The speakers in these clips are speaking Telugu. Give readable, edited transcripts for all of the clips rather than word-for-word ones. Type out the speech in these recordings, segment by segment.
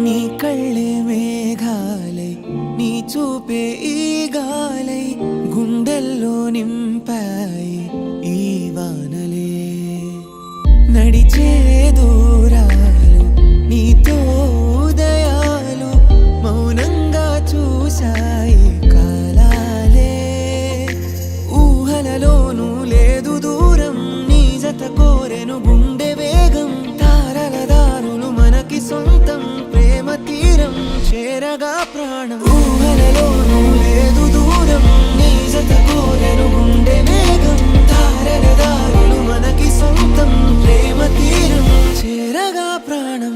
నీ కళ్ళే మేఘాలై నీ చూపే ఈ గాలై గుండెల్లో నింపాయి ఈ వానలే నడిచే దూరాలు నీతో ఉదయాలు మౌనంగా చూశాయి కాలాలే ఊహలలోనూ లేదు దూరం నీ జత కోరెను గుండె వేగం తారల దారులు మనకి సొంతం ప్రేమ తీరం చేరగా ప్రాణం ఊహలలోనూ లేదు దూరం నీ జత కోరెను గుండె వేగం తారల దారులు మనకి సొంతం ప్రేమ తీరం చేరగా ప్రాణం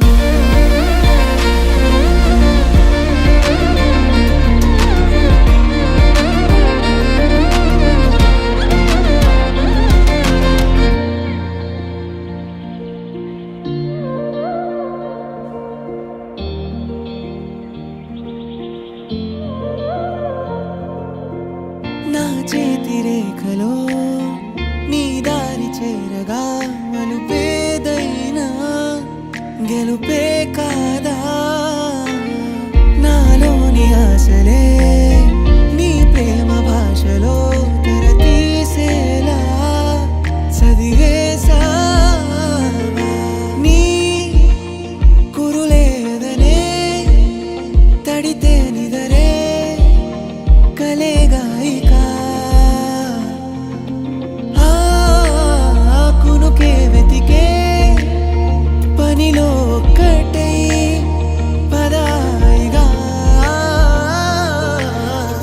నా చేతి రేఖలో నీ దారి చేరగా మలుపేదైనా గెలుపే కాదా నాలోని ఆశలే నీ ప్రేమ భాషలో తెర తీసేలా చదివేసావా నీ కురులేదనే తడితే నిదరే కలేగాయికా కునుకే వెతికే పనిలో ఒక్కటై పదాయిగా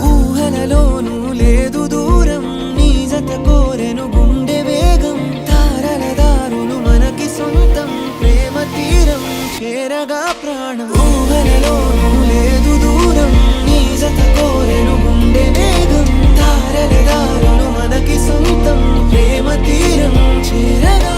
ఊహలలోనూ లేదు దూరం నీ జత కోరెను గుండె వేగం తారల దారులు మనకి సొంతం ప్రేమ తీరం చేరగా ప్రాణం ఊహలలోనూ లేదు దూరం నీ జత కోరెను గుండె వేగం తారల దారులు మనకి సొంతం ప్రేమ తీరం చేరగా